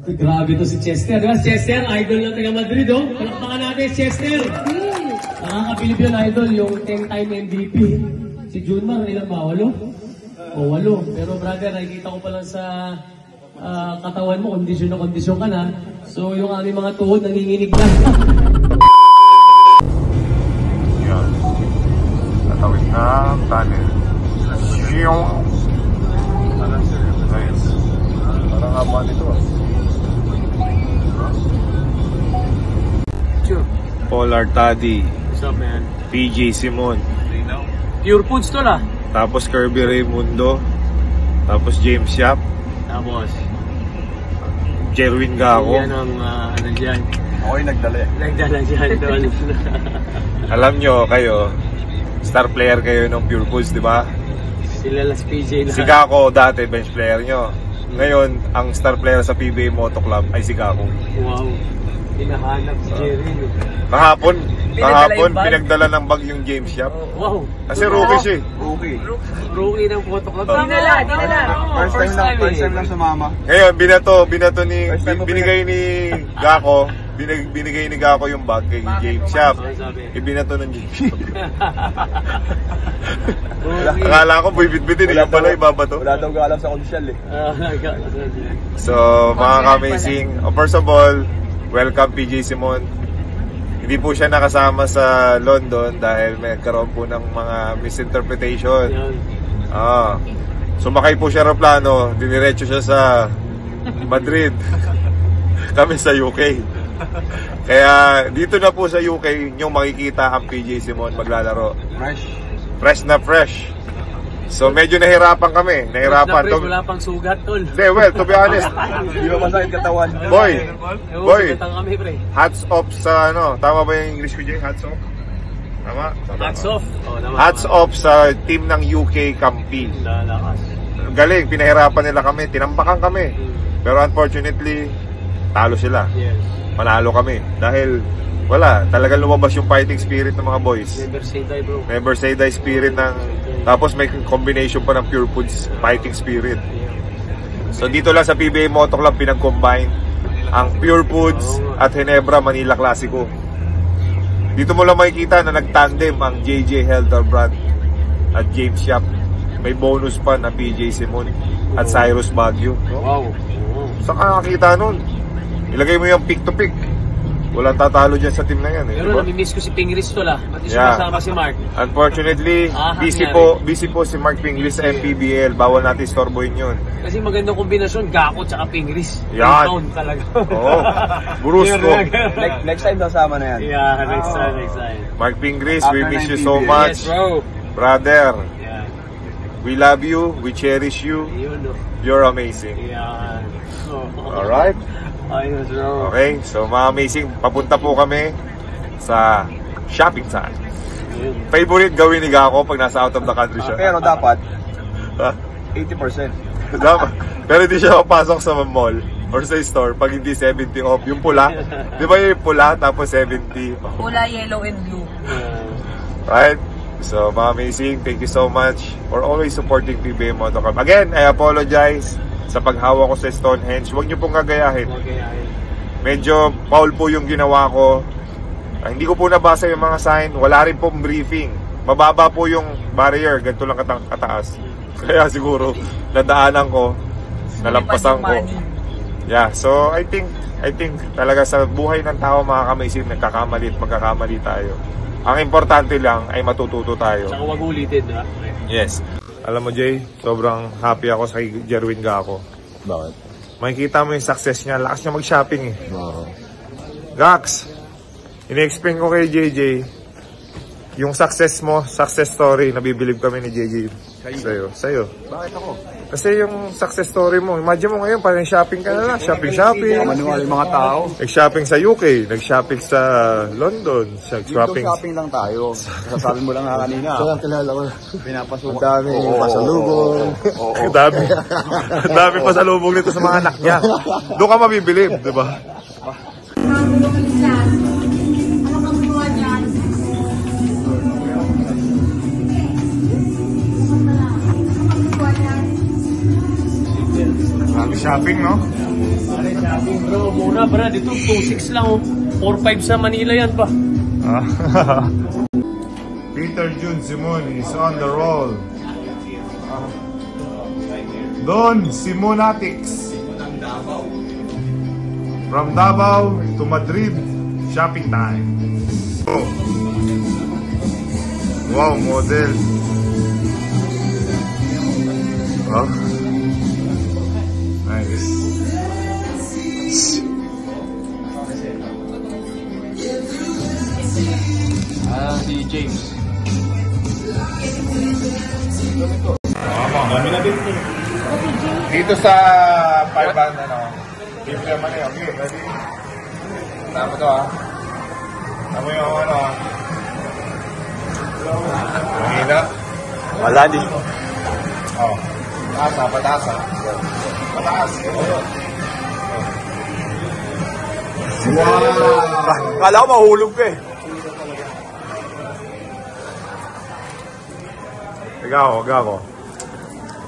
Grabe to si Chester, di ba? Chester, idol ng taga Madrid, oh. Palakpakan natin, Chester. Nakakabilib yun, idol, yung 10-time MVP. Si Junmar, ilan ba? 8? O 8. Pero brother, nakikita ko pa lang sa katawan mo, kondisyon na kondisyon ka na. So yung aming mga tuhod, nanginginig lang. Yan. Natawid na tunnel. Nice. Parang haba nito ah. Sure. Paul Artadi. What's up, man? PJ Simon. Pure foods to lah. Tapos Kirby Raimundo. Tapos James Yap. Tapos, Jerwin Gaco. yan ang ano dyan. Ako'y nagdala. Nagdala dyan doon. Alam nyo, kayo, star player kayo ng Pure Foods, di ba? Sila las PJ na. Si Gaco dati, bench player nyo. Ngayon, ang star player sa PBA Moto Club ay si Gaco. Wow. Hinahanap si Jerry. Kahapon, yung bag? pinagdala ng bag yung James Yap. Wow. Kasi rookie siya eh. Okay. Rookie ng photo club. Dinala. First time lang sumama. Ngayon, binato ni, First time mo binigay ni Gaco, binigay ni Gaco yung bag kay James Yap. Ibinato ng James Yap. Akala ko bibit-bitin, yung pala ibabato. Wala daw galam sa konsyal eh. So, mga ka-amazing, first of all, welcome PJ Simon. Hindi po siya nakasama sa London dahil may nagkaroon po ng mga misinterpretation. Sumakay po siya aeroplano, diniretso siya sa Madrid. Kami sa UK. Kaya dito na po sa UK, nyo makikita ang PJ Simon maglalaro. Fresh na fresh. So medyo nahirapan kami. Nahirapan. Wala pang sugat, tol. Hindi, well, to be honest. Hindi mo masakit katawan. Boy, Kami, pre. hats off sa ano. Tama ba yung English ko dyan? Hats off? Tama? Hats off. Hats off sa team ng UK Campi. Lalakas. Galing, pinahirapan nila kami. Tinambakan kami. Pero unfortunately, talo sila. Yes. Panalo kami. Dahil wala, talagang lumabas yung fighting spirit ng mga boys. Never say die, bro. Never say die spirit ng... Tapos may combination pa ng Pure Foods fighting spirit. So dito lang sa PBA Moto Club pinag-combine ang Pure Foods at Ginebra Manila Classico. Dito mo lang makikita na nagtandem ang JJ Helderbrand at James Yap. May bonus pa na PJ Simon at Cyrus Baguio. Wow. Saan ka nakakita nun? Ilagay mo yung pick to pick. Walang tatalo dyan sa team na yan eh. Pero diba? namimiss ko si Pingris to lah. Pati siya kasama si Mark. Unfortunately, busy po si Mark Pingris sa MPBL. Bawal natin istorbohin yun. Kasi magandang kombinasyon, Gaco tsaka Pingris. Yan. Pound talaga. Oo. Brusco. Next time kasama na yan. Yeah, next time. Mark Pingris, we miss you so much. Yes, bro. Brother, Yeah. we love you, we cherish you. Yun, no. You're amazing. Yeah. Alright? Ayos, bro. Okay, so mga amazing, papunta po kami sa shopping side. Favorite gawin ni Gaco pag nasa out of the country siya. Pero dapat, Ha? 80%. Dapat. Pero hindi siya papasok sa mall or sa store pag hindi 70 off. Yung pula, di ba yung pula tapos 70 off? Pula, yellow, and blue. Right? So mga amazing, thank you so much for always supporting PBA Moto Club. Again, I apologize sa paghawa ko sa Stonehenge. Huwag niyo pong gagayahin. Medyo foul po yung ginawa ko. Hindi ko po nabasa yung mga sign. Wala rin pong briefing. Mababa po yung barrier. Ganito lang kataas. Kaya siguro nadaanan ko, nalampasan ko. Yeah, so I think talaga sa buhay ng tao mga kamaisin, nagkakamali at magkakamali tayo. Ang importante lang ay matututo tayo. Saka wag ulitin, diba? Yes. Alam mo Jay, sobrang happy ako sa Jerwin Gaco. Bakit? Makikita mo yung success niya. Lakas niya mag-shopping eh. Gax, ini-explain ko kay JJ yung success mo, success story, nabibilib kami ni JJ sa'yo. Bakit ako? Kasi yung success story mo, imagine mo ngayon, parang shopping ka na lang, shopping. Maniwala yung mga tao. Nag-shopping sa UK, nag-shopping sa London, shopping. Shopping lang tayo. Sasabi mo lang nga kanina. Ito lang kilala ko. Pinapasukan. Ang dami pasalubong. Ang dami pasalubong nito sa mga anak niya. Doon ka mabibilib, di ba? shopping, no? Pare, shopping bro. Mura bro. Dito 2.6 lang oh. 4.5 sa Manila yan pa. Peter Jun Simon is on the roll. Don Simonatics. From Davao to Madrid, shopping time. Oh. Wow, model. Oh. Nice. Si James. Dito sa 500 ano. Dito naman yun. Okay, ready? Tama to Tama yung ano Mahina. Wala din. Oh. Pataas Pataas. Wow! Kala ko mahulog ka eh.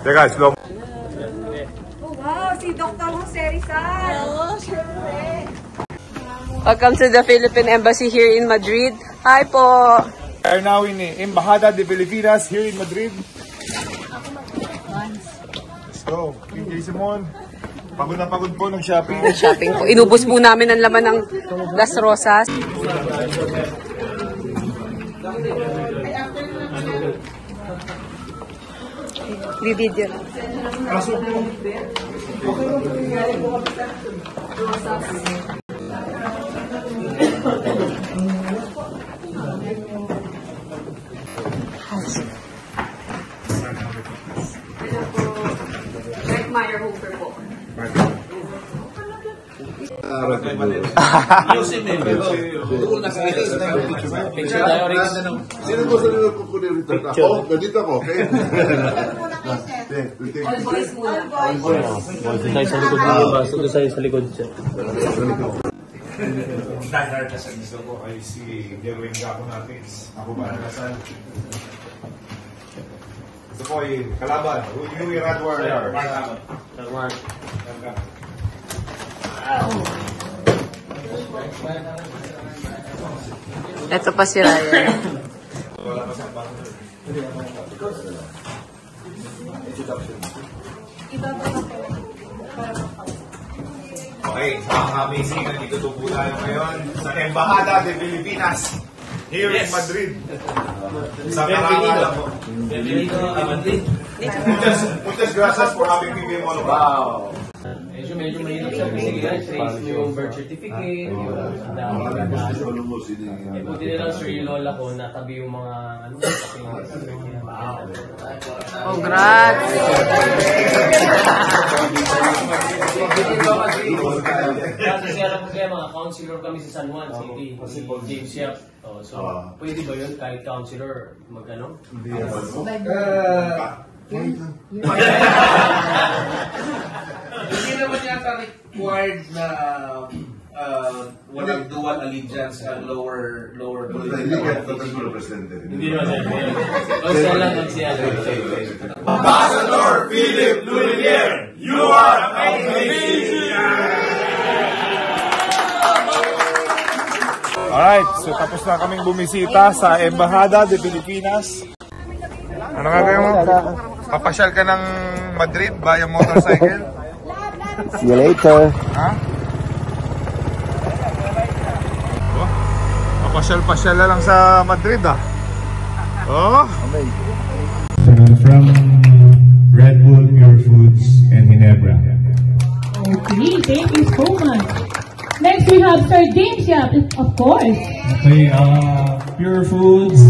Teka, slow. Oh, wow, si Dr. Jose Rizal. Hello, syempre. Welcome to the Philippine Embassy here in Madrid. Hi po! We are now in Embajada de Filipinas here in Madrid. Let's go. PJ Simon. Pagod na pagod po ng shopping. Shopping po. Inubos po namin ang laman ng Las Rosas. Video lang. Meyer Hooper po. Picture tayo rin. Sino po sa nila kukunin rito? Ako? Ganito ako, okay? All boys muna. Doon tayo sa likod ng bus. Doon tayo sa likod siya. Dahil kasi gusto ko ay si Jerwin Gapo natin. Ako ba nakasal? Gusto ko ay kalaban. Yui Radwar. Ito pa si Ryan. Okay, sa mga amazing, nandito po tayo ngayon sa Embajada de Filipinas here in Madrid. Sa Karangalan po. Muchas gracias for having me here all about. Medyo mahirap siya kasi trace mo yung birth certificate, yung buti nilang sir yung lola ko, natabi yung mga Congrats! Kasi alam ko kaya mga counselor kami sa San Juan City, si James Yap. So, pwede ba yun kahit counselor mag-ano? Hindi naman yata required na walang dual allegiance sa lower Hindi naman siya. Basta lang ang siya. Ambassador Philip Lunier, you are amazing! Alright, so tapos na kaming bumisita sa Embajada de Filipinas. Ano nga gawin mo? Papasyal ka ng Madrid via motorcycle? See you later. Ha? Oh, papasyal-pasyal na lang sa Madrid Oh? From Red Bull Pure Foods and Ginebra. Okay, thank you so much. Next we have Sir James Yap, of course. Okay, Pure Foods,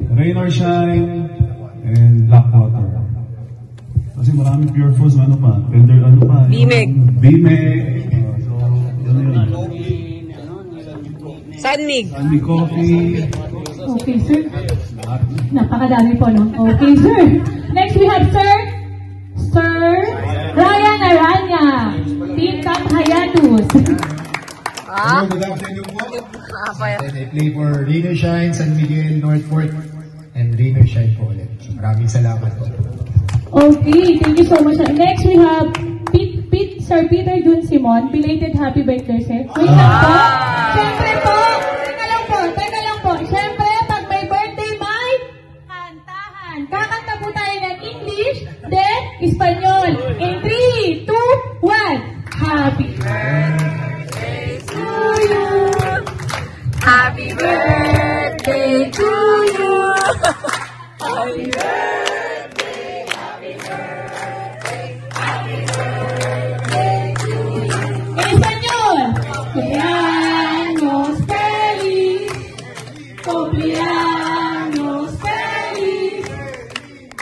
Rain or Shine, and Blackwater. Kasi maraming Pure Foods, ano pa? Tender, ano pa? Bimeg. Bimeg. So, ano yun? Sanmig. Sanmig Coffee. Okay, sir. Napakadami po, no? Okay, sir. Next we have Sir Ryan Aranya, Team Camp Hayatus. Hello, good afternoon po. And I play for Rain or Shine, San Miguel, Northport, and Rain or Shine po ulit. So, maraming salamat po. Okay, thank you so much. Next, we have Sir Peter Jun Simon. Belated happy birthday, sir. Wait lang po. Siyempre po, teka lang po. Siyempre, pag may birthday, may kantahan. Kakanta po tayo ng English, then Espanyol. In 3, 2, 1. Happy birthday to you. Happy birthday to you. Happy birthday, happy birthday, happy birthday to you. En español. Cumpleaños feliz, cumpleaños feliz,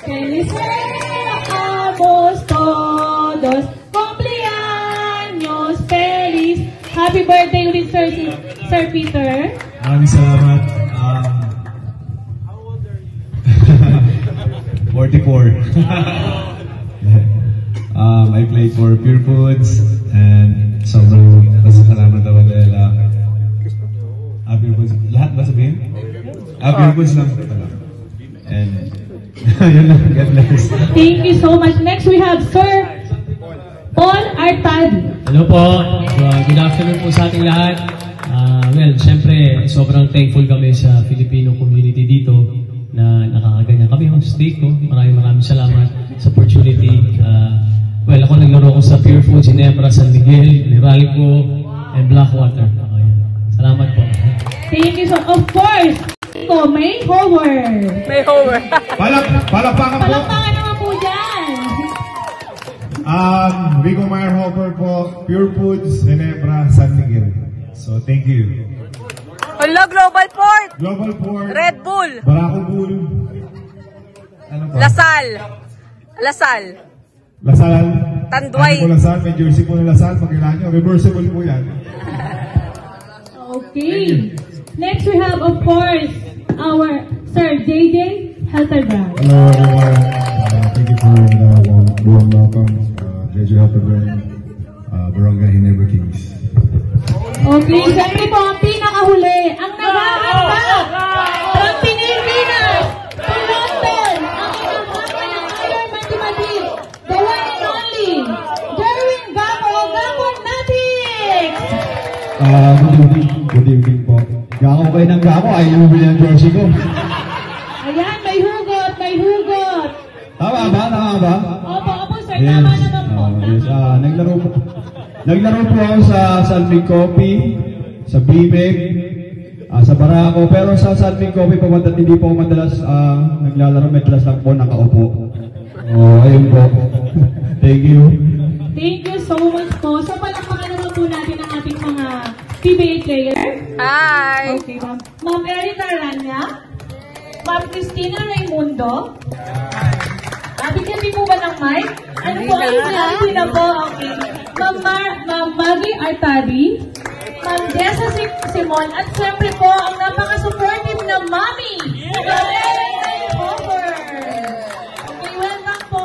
que les deseamos todos cumpleaños feliz. Happy birthday ulit, Sir Peter. Maraming salamat. 44. I played for Pure Foods and sobrang salamat ako dahil Pure Foods. Lahat ba sabihin? Pure Foods lang pala. And yun lang. God bless. Thank you so much. Next we have Sir Paul Artadi. Hello po. Good afternoon po sa ating lahat. Well, syempre, sobrang thankful kami sa Filipino community dito na nakakaganyan kami ang state ko. Maraming salamat sa opportunity. Well, ako naglaro ko sa Pure Foods, Ginebra, San Miguel, Meralco, and Blackwater. Okay. Salamat po. Thank you so of course. May Howard. May Howard. Palakpakan po. Palakpakan naman po dyan. Rico Meyer Hopper po, Pure Foods, Ginebra, San Miguel. So, thank you. Hello, Global Port. Global Port. Red Bull. Barako Bull. Ano pa? Lasal. Lasal. Tanduay. Ano po Lasal? May jersey po ng Lasal. Pag kailangan nyo, reversible po yan. Okay. Next we have of course our Sir JJ Helterbrand. Hello everyone. Thank you for the warm welcome. JJ Helterbrand, Barangay Ginebra Kings. Okay, siyempre po ang pinakahuli, ang nakakanta from Pilipinas to London, ang inahanga ng Ironman de Madrid, the one and only, Derwin Gamo Natics! Good evening po. Gako kayo ng gako, ayaw mo bili ang jersey ko. Ayan, may hugot. Tama ba? Opo, sir, tama naman po. Yes, naglaro po ako sa San Mig Coffee, sa BMEG, sa Barako. Pero sa San Mig Coffee po, hindi po ako madalas naglalaro. Madalas lang po nakaupo. Ayun po. Thank you. Thank you so much po. So, palakpakan naman po natin ang ating mga PBA player. Hi. Okay, ma'am. Ma'am Erika Aranya. Ma'am Cristina Raimundo. Bigyan din po ba ng mic? Ano po ang sinabi na po? Okay. Ma'am Maggie Artadi. Ma'am Jessa Simon. At siyempre po, ang napaka-supportive na Mami. Okay, welcome po.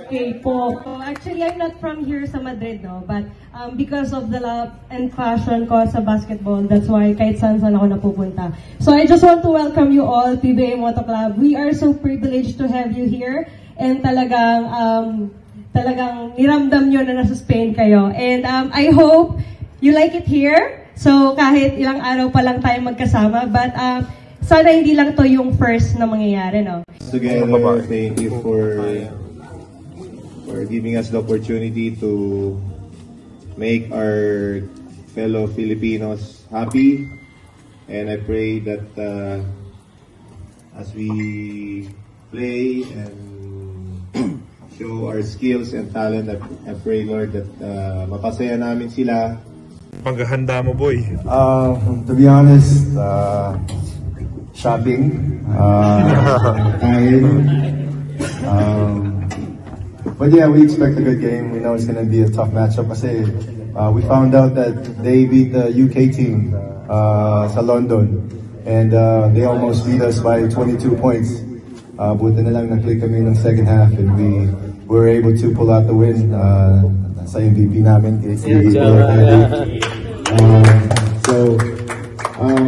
Okay po. Actually, I'm not from here sa Madrid, no? But because of the love and passion ko sa basketball, that's why kahit saan ako napupunta. So I just want to welcome you all, PBA Moto Club. We are so privileged to have you here. And talagang niramdam nyo na nasa Spain kayo. And I hope you like it here. So kahit ilang araw pa lang tayo magkasama. But sana hindi lang to yung first na mangyayari, no? Together, thank you for giving us the opportunity to make our fellow Filipinos happy. And I pray that as we play and show our skills and talent, I pray, Lord, that mapasaya namin sila. Paghahanda mo, boy? To be honest, shopping, kain. But yeah, we expect a good game. We know it's going to be a tough matchup kasi we found out that they beat the UK team sa London and they almost beat us by 22 points. Buti na lang na-click kami ng second half and we were able to pull out the win sa MVP namin.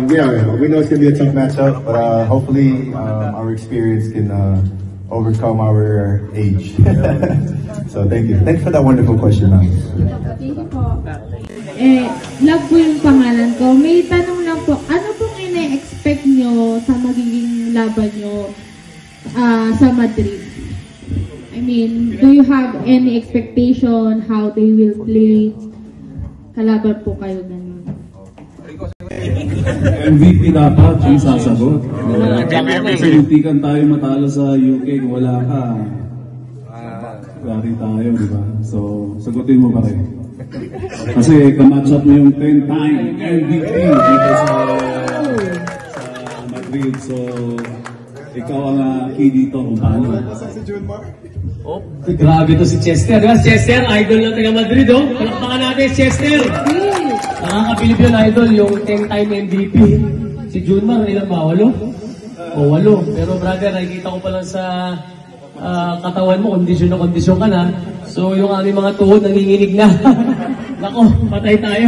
Yeah, we know it's going to be a tough matchup, but hopefully our experience can overcome our age. So thank you. Thanks for that wonderful question, ma'am. Thank you po. Love po yung pangalan ko. May tanong lang po, ano pong ine-expect nyo sa magiging laban nyo sa Madrid? I mean, do you have any expectation how they will play? Kalaban po kayo ganun. MVP dapat yung sasagot. Pinitikan tayo matalo sa UK. Kung wala ka, gari tayo, di ba? So, sagutin mo pa rin. Kasi ka-match up mo yung 10-time MVP dito sa Madrid. So, ikaw ang key dito kung paano. Oh, grabe to si Chester. Diba? Chester, idol ng taga Madrid, oh. Palakpakan natin, Chester. Nakakabilib yun, idol, yung 10-time MVP. Si Junmar, ilan ba? 8? O, 8. Pero brother, nakikita ko pa lang sa katawan mo, kondisyon na kondisyon ka na. So, yung aming mga tuhod, nanginginig na. Nako, patay tayo.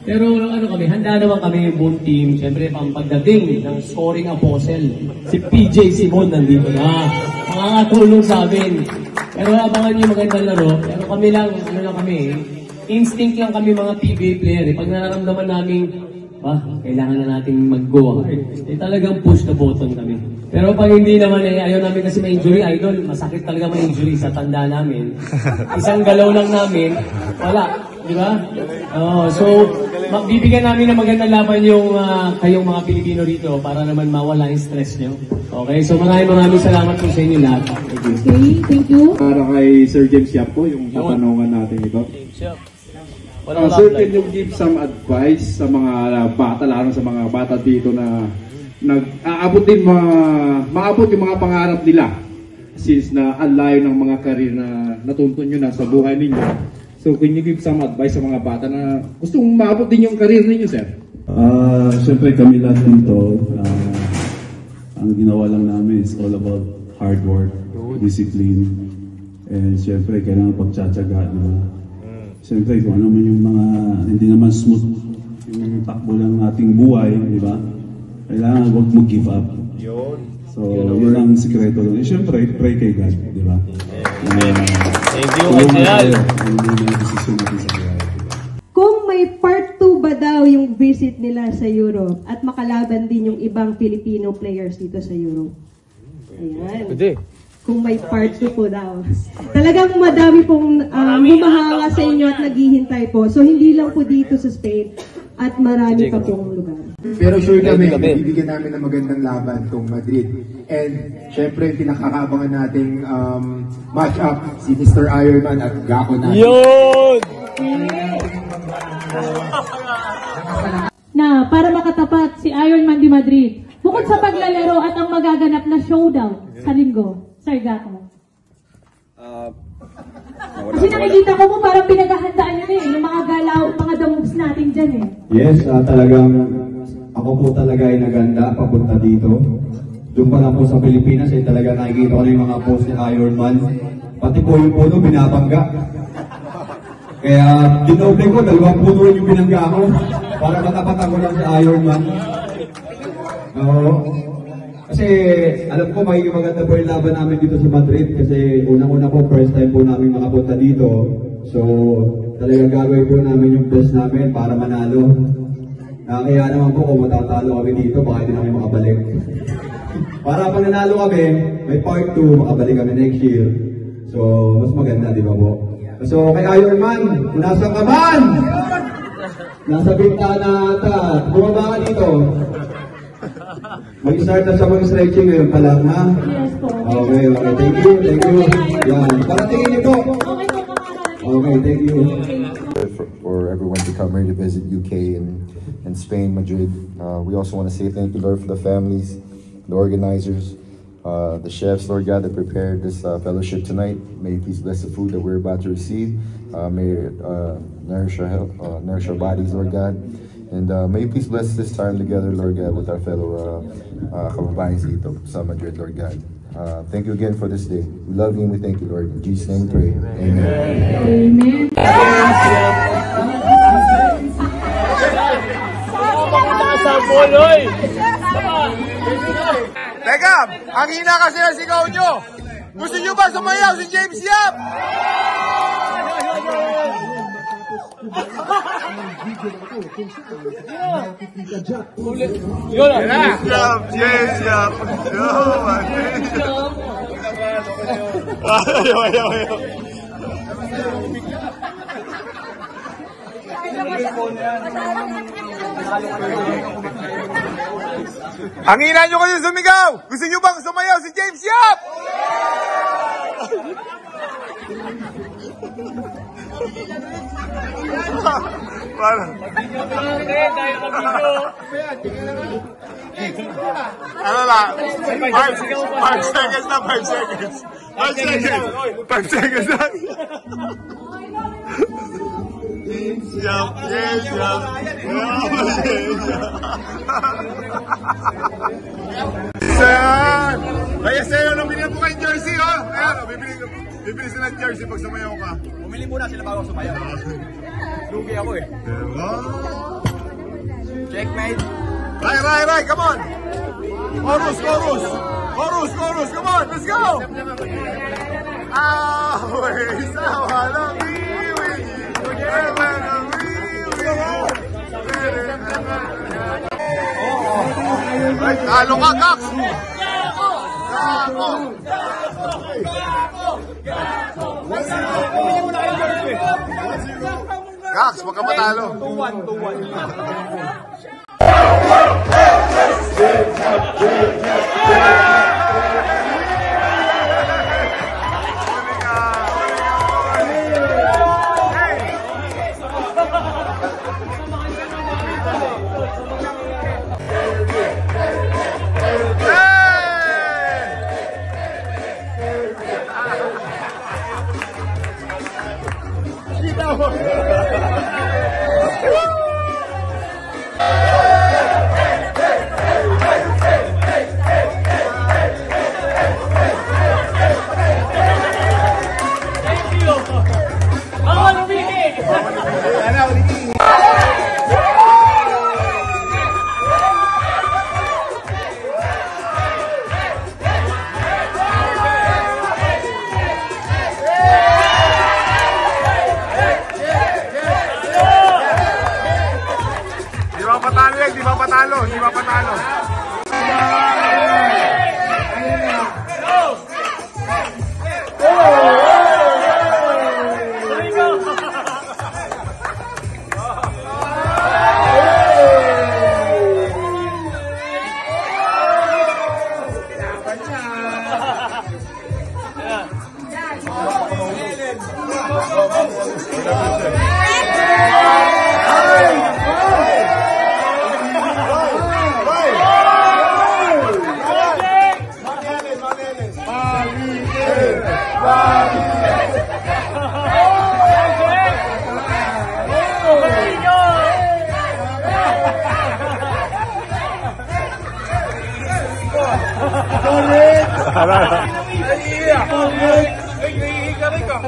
Pero ano kami, handa naman kami yung buong team. Siyempre, pagdating ng scoring apostle, si PJ Simon nandito na. Makakatulong sa amin. Pero abangan niyo magandang laro. Pero kami lang, ano lang kami, instinct lang kami mga PBA player. Pag nararamdaman namin, kailangan na nating mag-go. Talagang push the button kami. Pero pag hindi naman ayaw namin kasi may injury, idol, masakit talaga may injury sa tanda namin. Isang galaw lang namin, wala. Di ba? So, bibigyan namin ng magandang laban yung kayong mga Pilipino rito para naman mawala yung stress nyo. Okay? So, maraming salamat po sa inyo lahat. Okay, thank you. Para kay Sir James Yap po, yung katanungan natin ito. Sir, can you give some advice sa mga bata, lalo sa mga bata dito na maabot yung mga pangarap nila since na alayo ng mga career na natuntun nyo na sa buhay ninyo. So, can you give some advice sa mga bata na gustong maabot din yung career ninyo, sir? Siyempre kami lahat dito, ang ginawa lang namin is all about hard work, discipline, and siyempre kailangan pagtsatsaga, diba? Siyempre kung ano man yung mga hindi naman smooth yung takbo ng ating buhay, diba? Kailangan huwag mo give up. So, yun ang sikreto doon. Siyempre, pray kay God, diba? Thank you, Kajal. Kung may part 2 ba daw yung visit nila sa Europe at makalaban din yung ibang Filipino players dito sa Europe? Ayan. Kung may part 2 po daw. Talagang madami pong humahanga sa inyo at naghihintay po. So, hindi lang po dito sa Spain at marami pa pong lugar. Pero sure kami, bibigyan namin ng magandang laban itong Madrid. And syempre, pinakakabangan nating match-up si Mr. Ironman at Gako natin. Yun! Na para makatapat si Ironman de Madrid, bukod sa paglalaro at ang magaganap na showdown sa linggo, Sir Gato. Kasi nakikita ko mo parang pinaghahandaan nyo yung mga galaw, mga damoves natin dyan Yes, talagang ako po talaga ay naganda papunta dito. Doon pa lang po sa Pilipinas ay talaga nakikita ko na yung mga post ni Ironman. Pati po yung puno binabangga. Kaya dinoble ko, 2 puno rin yung binangga ko para matapat ako lang si Ironman. Oo. Kasi alam ko magiging po yung laban namin dito sa Madrid kasi unang-una po first time po namin makapunta dito. So talagang gagawin po namin yung best namin para manalo. Kaya naman po kung matatalo kami dito baka hindi namin makabalik. Para pag nanalo kami, may part 2, makabalik kami next year. So mas maganda, di ba po? So kay Ironman, kung nasa ka man! Nasa bintana ata, bumaba ka dito. Mag-start na sa mga stretching ngayon pa lang, ha? Yes po. Okay, thank you. Yan, paratingin niyo po. Okay, thank you. For everyone to come here to visit UK and Spain, Madrid. We also want to say thank you, Lord, for the families, the organizers, the chefs, Lord God, that prepared this fellowship tonight. May you please bless the food that we're about to receive. May it nourish our health, nourish our bodies, Lord God. And may you please bless this time together, Lord God, with our fellow kababayans dito sa Madrid, Lord God. Thank you again for this day. We love you and we thank you, Lord. In Jesus' name we pray. Amen. Teka, ang hina kasi ng sigaw nyo. Gusto nyo ba sumayaw si James Yap? Yun na! Yap, James Yap! Ayaw. Hanginan nyo kayo sumigaw! Gusto nyo bang sumayaw si James Yap? Parang ano lang? 5 seconds na, 5 seconds. 5 seconds. 5 seconds na. Yap. Kaya sa'yo, nung binili po kayong jersey, oh. Ayan, bibili sila ng jersey pag sumayaw ka. Bumili muna sila bago sumayaw. Lugi ako eh. Checkmate. Right, come on. Chorus, come on, let's go. Always, I wanna be with you. Forever to be with you. Right, talo ka, Gax. Gax, wag ka matalo. 2-1. Di ba patalo?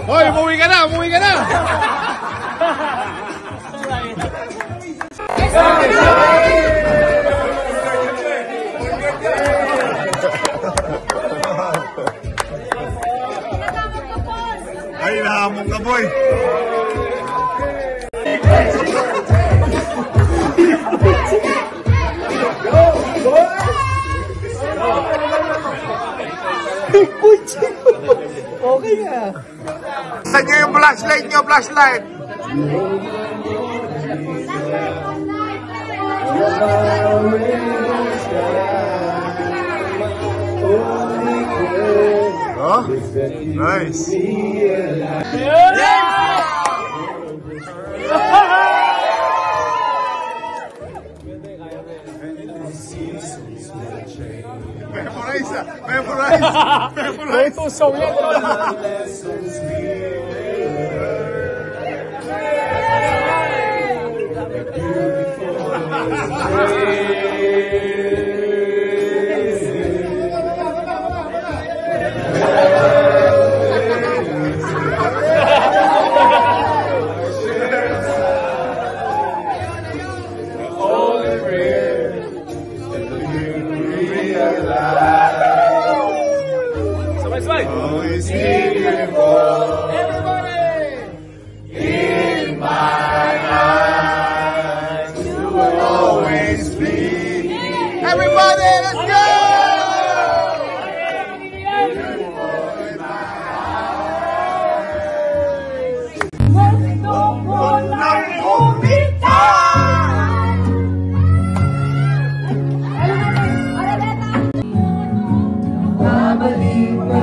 Hoy, umuwi ka na! Ay, nahamon ka, boy! Okay nga. Saan nyo yung flashlight nyo? Flashlight! Oh, nice. Memorize. Tusaw yan. Babalik pa